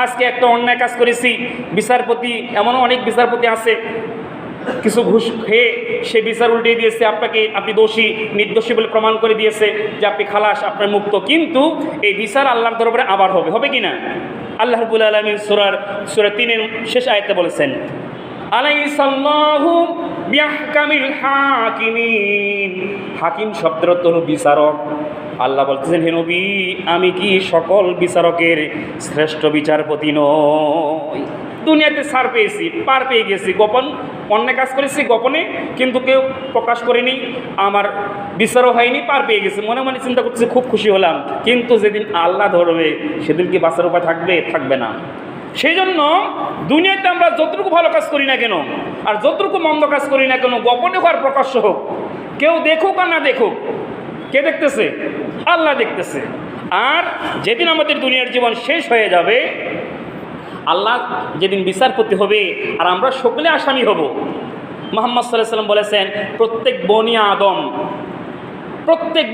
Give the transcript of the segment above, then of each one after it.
আজকে একটা অন্যায় কাজ করেছি, বিচারপতি, এমনও অনেক বিচারপতি আছে কিছু ঘুষ খেয়ে সে বিচার উল্টে দিয়েছে, আপনাকে আপনি দোষী নির্দোষী বলে প্রমাণ করে দিয়েছে যে আপনি খালাস, আপনার মুক্ত। কিন্তু এই বিচার আল্লাহর দরবারে আবার হবে কি না? আল্লাহ রাব্বুল আলামিন সূরা 3-এর শেষ আয়াতে বলেছেন, আলাইসাল্লাহু বিআহকামিল হাকিমিন। হাকিম শব্দের অর্থ হলো বিচারক। আল্লাহ বলতেছেন, হে নবী, আমি কি সকল বিচারকের শ্রেষ্ঠ বিচারপতি নই? দুনিয়াতে ছাড় পেয়েছি, পার পেয়ে গেছি, গোপন অন্যায় কাজ করেছি গোপনে, কিন্তু কেউ প্রকাশ করেনি, আমার বিচারও হয়নি, পার পেয়ে গেছি। মনে মনে চিন্তা করতেছি, খুব খুশি হলাম। কিন্তু যেদিন আল্লাহ ধরবে সেদিন কি বাঁচার উপায় থাকবে না। সেই জন্য দুনিয়াতে আমরা যতটুকু ভালো কাজ করি না কেন, আর যতটুকু মন্দ কাজ করি না কেন, গোপনে হোক আর প্রকাশ্য হোক, কেউ দেখুক আর না দেখুক, কে দেখতেছে? আল্লাহ দেখতেছে। আর যেদিন আমাদের দুনিয়ার জীবন শেষ হয়ে যাবে, আল্লাহ যেদিন বিচারপতি হবে আর আমরা সকলে আসামি হব। মুহাম্মদ সাল্লাল্লাহু আলাইহি ওয়াসাল্লাম বলেছেন, প্রত্যেক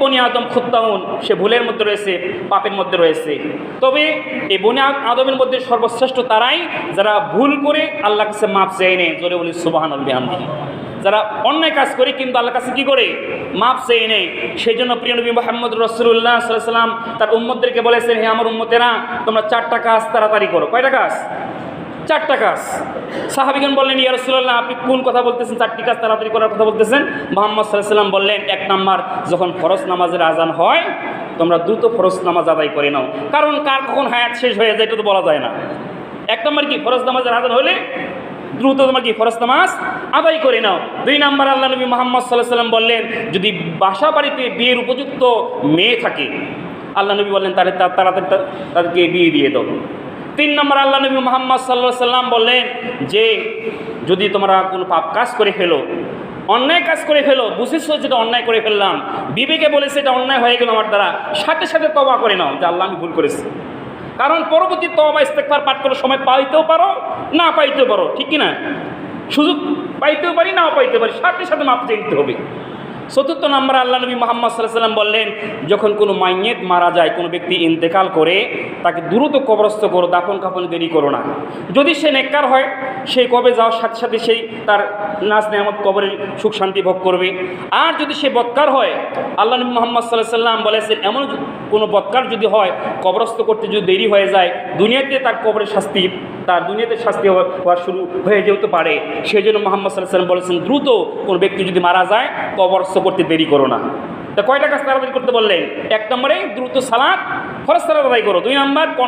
বনি আদম খুত্তাউন, সে ভুলের মধ্যে রয়েছে, পাপের মধ্যে রয়েছে। তবে এই বনি আদমের মধ্যে সর্বশ্রেষ্ঠ তারাই যারা ভুল করে আল্লাহর কাছে মাপ চেয়ে নেয়। জোরে বলি সুবহানাল্লাহি বিহামদিহি। যারা অন্যায় কাজ করে কিন্তু আল্লাহর কাছে কী করে? মাপ চেয়ে নেয়। সেই জন্য প্রিয় নবী মুহাম্মদ রাসূলুল্লাহ সাল্লাল্লাহু আলাইহি ওয়াসাল্লাম তার উম্মতদেরকে বলেছেন, হে আমার উম্মতেরা, তোমরা 4টা কাজ তাড়াতাড়ি করো। কয়টা কাজ? 4টা কাজ। সাহাবীগণ বললেন, ইয়া রাসূলুল্লাহ, আপনি কোন কথা বলতেছেন? 4টি কাজ তাড়াতাড়ি করার কথা বলতেছেন? মুহাম্মদ সাল্লাল্লাহু আলাইহি ওয়াসাল্লাম বললেন, 1 নাম্বার, যখন ফরজ নামাজের আজান হয় তোমরা দ্রুত ফরজ নামাজ আদায় করে নাও, কারণ কার কখন হায়াত শেষ হয়ে যায় এটা তো বলা যায় না। 1 নাম্বার কি? ফরজ নামাজের আজান হলে দ্রুত তোমার কি ফরজ নামাজ আদায় করে নাও। 2 নাম্বার, আল্লাহ নবী মুহাম্মদ সাল্লাল্লাহু আলাইহি ওয়াসাল্লাম বললেন, যদি বাসা বাড়িতে বিয়ের উপযুক্ত মেয়ে থাকে, আল্লাহ নবী বললেন তাড়াতাড়ি তাদেরকে বিয়ে দিয়ে দাও। 3 নম্বর, আল্লাহ নবী মুহাম্মদ সাল্লাল্লাহু আলাইহি ওয়াসাল্লাম বললেন যে যদি তোমরা কোনো পাপ কাজ করে ফেলো, অন্যায় কাজ করে ফেলো, বুঝেছো যেটা অন্যায় করে ফেললাম, বিবেকে বলেছে এটা অন্যায় হয়ে গেল আমার দ্বারা, সাথে সাথে তওবা করে নাও যে আল্লাহ আমি ভুল করেছি। কারণ পরবর্তী তওবা ইস্তেগফার পাঠ করার সময় পাইতেও পারো, না পাইতেও পারো, ঠিক কি না? সুযোগ পাইতেও পারি, নাও পাইতে পারি, সাথে সাথে মাপ চেয়ে নিতে হবে। 4 নম্বর, আল্লাহ নবী মুহাম্মদ সাল্লাল্লাহু আলাইহি ওয়াসাল্লাম বললেন, যখন কোনো মাইয়েত মারা যায়, কোনো ব্যক্তি ইন্তেকাল করে, তাকে দ্রুত কবরস্থ করো, দাফন কাফন দেরি করো না। যদি সে নেককার হয়, সেই কবে যাওয়ার সাথে সাথে সেই তার নাজ নেয়ামত কবরের সুখ শান্তি ভোগ করবে। আর যদি সে বদকার হয়, আল্লাহ নবী মুহাম্মদ সাল্লাল্লাহু আলাইহি ওয়াসাল্লাম বলেছেন, এমন কোনো বদকার যদি হয়, কবরস্থ করতে যদি দেরি হয়ে যায়, দুনিয়াতে তার কবরের শাস্তি, তার দুনিয়াতে শাস্তি হওয়া শুরু হয়ে যেতে পারে। সেই জন্য মুহাম্মদ সাল্লাল্লাহু আলাইহি ওয়াসাল্লাম বলেছেন, দ্রুত কোনো ব্যক্তি যদি মারা যায়, কবরস্থ করতে দেরি করো না। তা কয়টা কাজ তাড়াতাড়ি করতে বললেন? 1 নম্বরে দ্রুত সালাত ফরজ সালাত আদায় করো। 2 নম্বর